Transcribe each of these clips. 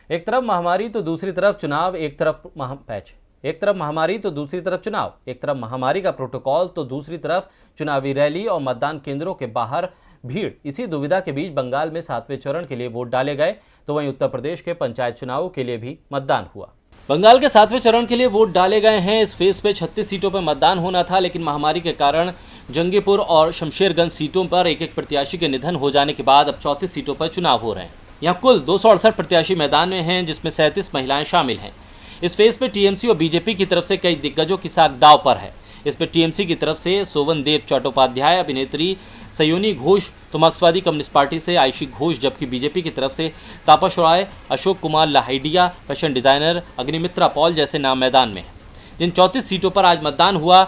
एक तरफ महामारी तो दूसरी तरफ चुनाव, एक तरफ महामारी तो दूसरी तरफ चुनाव, एक तरफ महामारी का प्रोटोकॉल तो दूसरी तरफ चुनावी रैली और मतदान केंद्रों के बाहर भीड़। इसी दुविधा के बीच बंगाल में 7वें चरण के लिए वोट डाले गए, तो वहीं उत्तर प्रदेश के पंचायत चुनावों के लिए भी मतदान हुआ। बंगाल के 7वें चरण के लिए वोट डाले गए हैं। इस फेज पे 36 सीटों पर मतदान होना था, लेकिन महामारी के कारण जंगीपुर और शमशेरगंज सीटों पर एक एक प्रत्याशी के निधन हो जाने के बाद अब 34 सीटों पर चुनाव हो रहे हैं। यहाँ कुल 268 प्रत्याशी मैदान में हैं, जिसमें 37 महिलाएं शामिल हैं। इस फेज पे टीएमसी और बीजेपी की तरफ से कई दिग्गजों की साख दांव पर है। इस पे टीएमसी की तरफ से सोवनदेव चट्टोपाध्याय, अभिनेत्री सयोनी घोष, तो मार्क्सवादी कम्युनिस्ट पार्टी से आयशी घोष, जबकि बीजेपी की तरफ से तापस रॉय, अशोक कुमार लाहिडिया, फैशन डिजाइनर अग्निमित्रा पॉल जैसे नाम मैदान में हैं। जिन 34 सीटों पर आज मतदान हुआ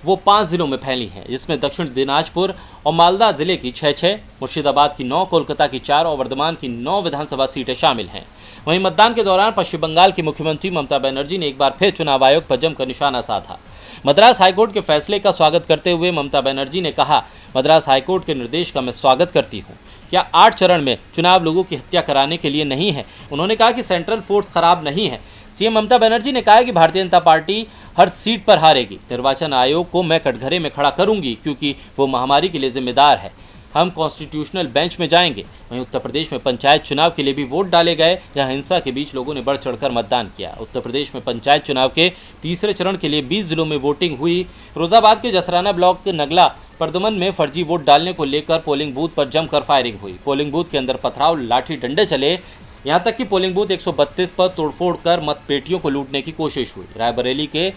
वो 5 जिलों में फैली हैं, जिसमें दक्षिण दिनाजपुर और मालदा जिले की 6, मुर्शिदाबाद की 9, कोलकाता की 4 और वर्धमान की 9 विधानसभा सीटें शामिल हैं। वहीं मतदान के दौरान पश्चिम बंगाल की मुख्यमंत्री ममता बनर्जी ने एक बार फिर चुनाव आयोग पर जमकर निशाना साधा। मद्रास हाईकोर्ट के फैसले का स्वागत करते हुए ममता बनर्जी ने कहा, मद्रास हाईकोर्ट के निर्देश का मैं स्वागत करती हूँ। क्या 8 चरण में चुनाव लोगों की हत्या कराने के लिए नहीं है? उन्होंने कहा कि सेंट्रल फोर्स खराब नहीं है। सीएम ममता बनर्जी ने कहा कि भारतीय जनता पार्टी हर सीट पर हारेगी। निर्वाचन आयोग को मैं कटघरे में खड़ा करूंगी, क्योंकि वो महामारी के लिए जिम्मेदार है। हम कॉन्स्टिट्यूशनल बेंच में जाएंगे। वहीं उत्तर प्रदेश में पंचायत चुनाव के लिए भी वोट डाले गए, जहां हिंसा के बीच लोगों ने बढ़ चढ़कर मतदान किया। उत्तर प्रदेश में पंचायत चुनाव के तीसरे चरण के लिए 20 जिलों में वोटिंग हुई। फिरोजाबाद के जसराना ब्लॉक के नगला परदमन में फर्जी वोट डालने को लेकर पोलिंग बूथ पर जमकर फायरिंग हुई। पोलिंग बूथ के अंदर पथराव, लाठी डंडे चले। यहां तक कि पोलिंग बूथ 132 पर तोड़फोड़ कर मतपेटियों को लूटने की कोशिश हुई। रायबरेली के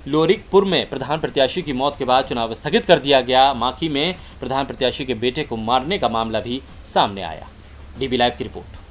लोरिकपुर में प्रधान प्रत्याशी की मौत के बाद चुनाव स्थगित कर दिया गया। माखी में प्रधान प्रत्याशी के बेटे को मारने का मामला भी सामने आया। डीबी लाइव की रिपोर्ट।